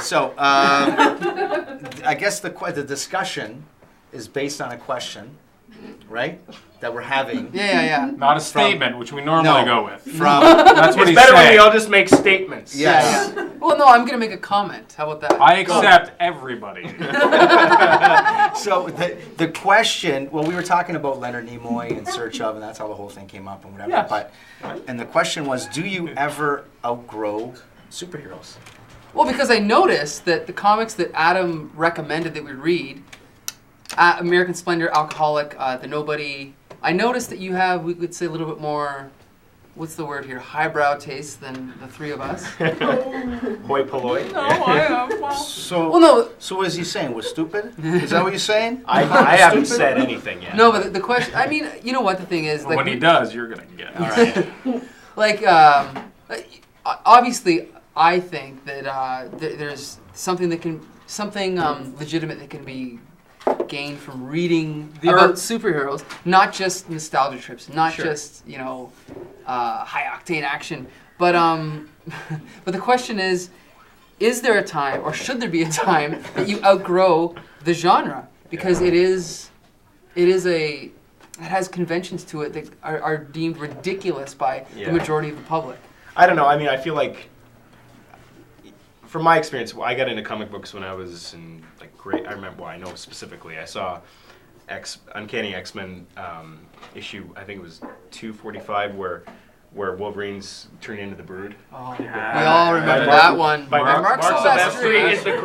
so I guess the discussion is based on a question, right? That we're having. Yeah. Not a statement, which we normally go with. That's what he's saying. It's better when we all just make statements. Yes. Yeah. Well, no, I'm going to make a comment. How about that? I accept everybody. So the question, well, we were talking about Leonard Nimoy and Search of, and that's how the whole thing came up and whatever. Yes. And the question was, do you ever outgrow superheroes? Well, because I noticed that the comics that Adam recommended that we read, American Splendor, Alcoholic, The Nobody, I noticed that you have, we could say, a little bit more, what's the word here, highbrow taste than the three of us. Hoi polloi. No, I am. So what is he saying? We're stupid? Is that what you're saying? I haven't said anything yet. No, but the question, I mean, you know what the thing is. Like, when he does, you're going to get it. All right. Obviously, I think that there's something legitimate that can be gained from reading about superheroes, not just nostalgia trips, not just high octane action, but the question is there a time, or should there be a time, that you outgrow the genre, because it has conventions to it that are deemed ridiculous by the majority of the public. I don't know. I mean, I feel like, from my experience, I got into comic books when I was in grade. I remember. Well, I know specifically. I saw Uncanny X-Men issue. I think it was 245, where Wolverine's turned into the Brood. Oh, we all remember that one. By Mark Silvestri is the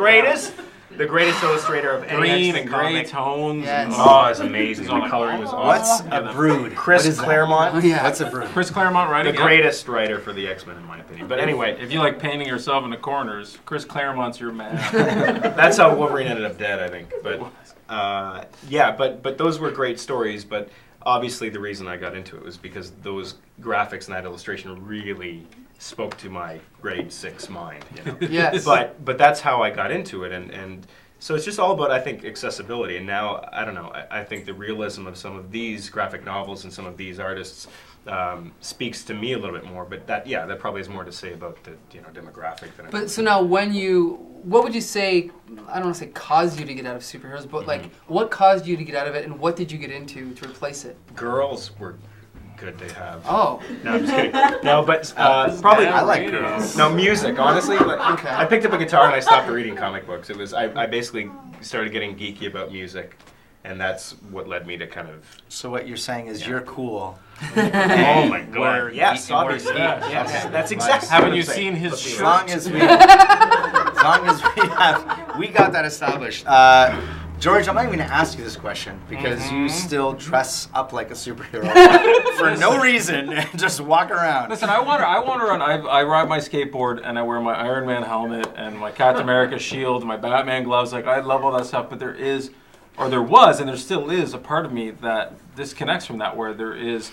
greatest illustrator of any Green X-Men and gray comic. tones. Yes. Oh, it's amazing. The coloring was awesome. What's a Brood? Chris Claremont. Oh, yeah. What's a Brood? Chris Claremont writing The greatest writer for the X-Men, in my opinion. But anyway, if you like painting yourself in the corners, Chris Claremont's your man. that's how Wolverine ended up dead, I think. But but those were great stories. But obviously, the reason I got into it was because those graphics and that illustration really spoke to my grade 6 mind. Yes. But that's how I got into it, and so it's just all about, I think, accessibility. And now, I don't know, I think the realism of some of these graphic novels and some of these artists speaks to me a little bit more. But that probably has more to say about the demographic than. But so now, what would you say? I don't want to say caused you to get out of superheroes, but what caused you to get out of it, and what did you get into to replace it? Girls were good to have. Oh. No, I'm just kidding. No, but probably I like girls. No, music, honestly. Okay. I picked up a guitar and I stopped reading comic books. It was I basically started getting geeky about music, and that's what led me to kind of. So what you're saying is you're cool. Oh my God! Yes, obviously. Yes, that's exactly. Haven't you seen his As shirt? long as we got that established. George, I'm not even going to ask you this question because you still dress up like a superhero for no reason and just walk around. Listen, I wander around. I ride my skateboard and I wear my Iron Man helmet and my Captain America shield, my Batman gloves. I love all that stuff, but there was, and there still is a part of me that disconnects from that, where there is.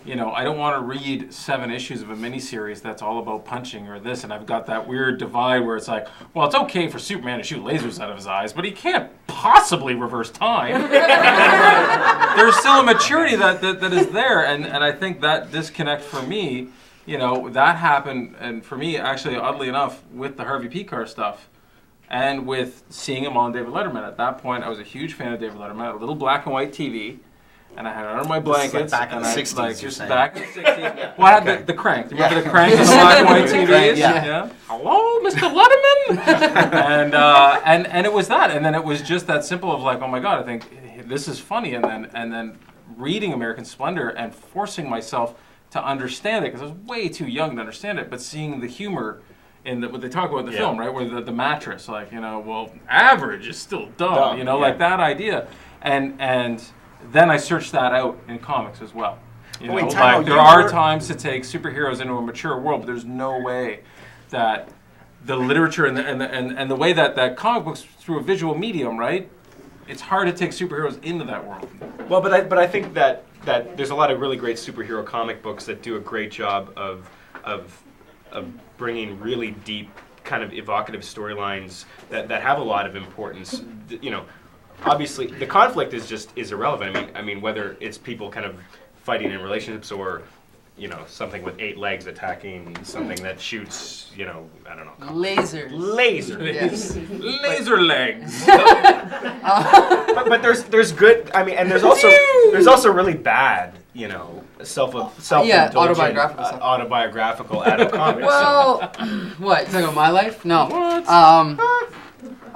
I don't want to read 7 issues of a miniseries that's all about punching or this, and I've got that weird divide where it's like, well, it's okay for Superman to shoot lasers out of his eyes, but he can't possibly reverse time. There's still a maturity that is there, and I think that disconnect for me, that happened, and for me, actually, oddly enough, with the Harvey Picar stuff, and with seeing him on David Letterman. At that point, I was a huge fan of David Letterman. I had a little black and white TV. And I had it under my blankets. Back in the 60s, back in the 60s. Well, I had the crank. Remember the crank and the black and white TVs? Yeah. Hello, Mr. Letterman? and it was that. And then it was just that simple of oh my God, I think this is funny. And then reading American Splendor and forcing myself to understand it, because I was way too young to understand it, but seeing the humor in what they talk about in the film, right? Where the mattress, average is still dumb, that idea. And then I searched that out in comics as well. There are times to take superheroes into a mature world, but there's no way that the literature and the way that comic books through a visual medium, right? It's hard to take superheroes into that world. Well, but I think that there's a lot of really great superhero comic books that do a great job of bringing really deep, kind of evocative storylines that have a lot of importance. Obviously, the conflict is irrelevant. I mean, whether it's people kind of fighting in relationships or, something with 8 legs attacking something that shoots, I don't know. Lasers. Laser. Yes. Laser legs. But there's good. I mean, and there's also really bad. Self autobiographical adult comics. Well, what? You talking about my life? No. What? On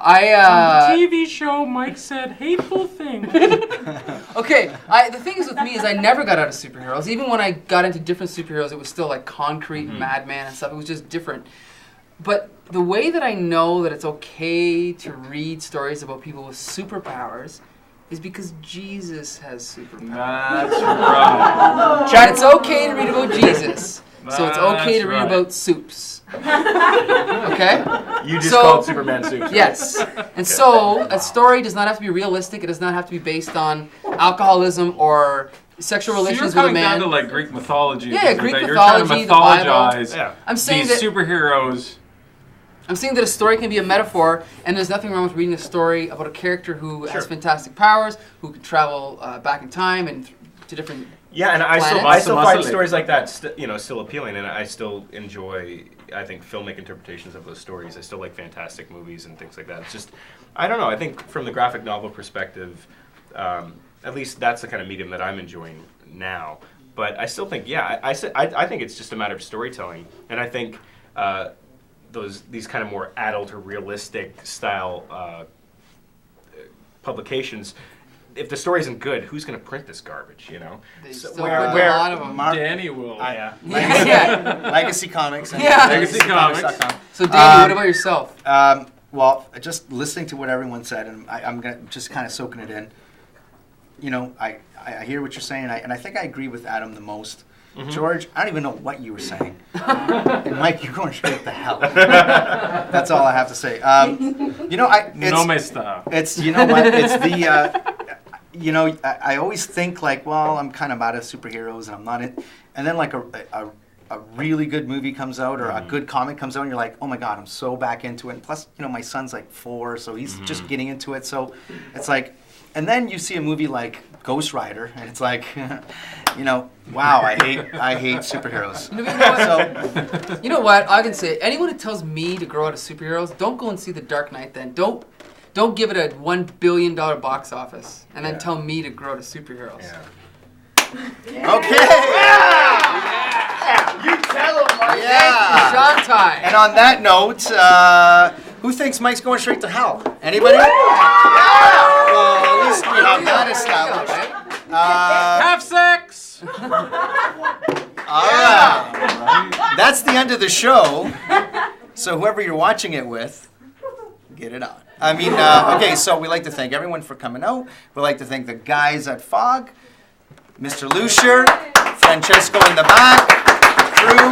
the TV show, Mike said hateful things. Okay, the thing is with me is I never got out of superheroes. Even when I got into different superheroes, it was still like Concrete and Madman and stuff. It was just different. But the way that I know that it's okay to read stories about people with superpowers is because Jesus has superpowers. That's right. It's okay to read about Jesus. So it's okay to read about soups. Okay? You just called Superman soup. Yes. And so a story does not have to be realistic. It does not have to be based on alcoholism or sexual relations with a man. You're coming down to like Greek mythology. Yeah, Greek mythology, you're trying to the Bible. mythologize I'm saying these that superheroes. I'm saying that a story can be a metaphor, and there's nothing wrong with reading a story about a character who has fantastic powers, who can travel back in time and to different. Yeah, and I still find stories like that, still appealing, and I still enjoy, I think, filmic interpretations of those stories. I still like fantastic movies and things like that. It's just, I don't know. I think from the graphic novel perspective, at least that's the kind of medium that I'm enjoying now. But I still think, I think it's just a matter of storytelling, and I think these kind of more adult or realistic style publications. If the story isn't good, who's going to print this garbage? They So still print a lot of them. Danny will. Yeah. Legacy Comics. Yeah. Legacy Comics. So Danny, what about yourself? Well, just listening to what everyone said, and I'm gonna just kind of soaking it in. I hear what you're saying, and I think I agree with Adam the most. Mm-hmm. George, I don't even know what you were saying. And Mike, you're going straight to hell. That's all I have to say. No me está. It's what? It's the I always think like, well, I'm kind of out of superheroes, and I'm not in. And then like a really good movie comes out or a good comic comes out, and you're like, oh my God, I'm so back into it. And plus, my son's like 4, so he's just getting into it. So it's like, and then you see a movie like Ghost Rider, and it's like, wow, I hate superheroes. You know what? I can say, anyone who tells me to grow out of superheroes, don't go and see The Dark Knight then. Don't give it a $1 billion box office and then tell me to grow to superheroes. Yeah. Okay. Yeah. You tell him, Mike. Yeah. Shot time. And on that note, who thinks Mike's going straight to hell? Anybody? Yeah. Well, at least we have that established. Have sex. All right. That's the end of the show. So whoever you're watching it with, get it on. I mean, okay, so we'd like to thank everyone for coming out. We'd like to thank the guys at Fog, Mr. Lucier, Francesco in the back, crew,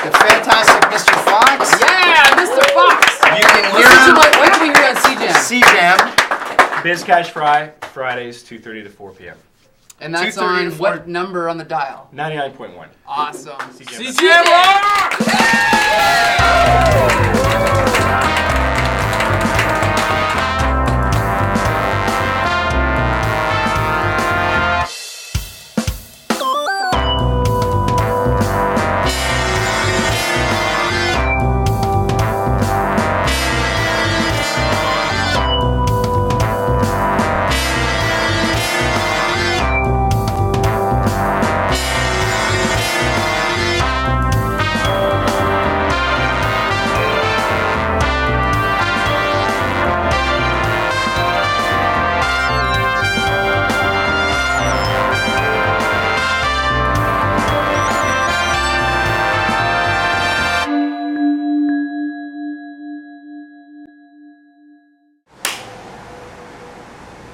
the fantastic Mr. Fox. Yeah, Mr. Fox. You can hear him. When can we hear on CJAM? CJAM. Biz Cash Fry, Fridays, 2:30 to 4 p.m. And that's on what number on the dial? 99.1. Awesome. CJAM.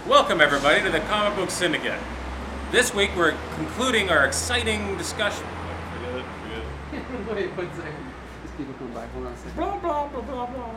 Welcome everybody to the Comic Book Syndicate. This week we're concluding our exciting discussion. Wait, one second. These people come back. Hold on a second. Blah, blah, blah, blah, blah.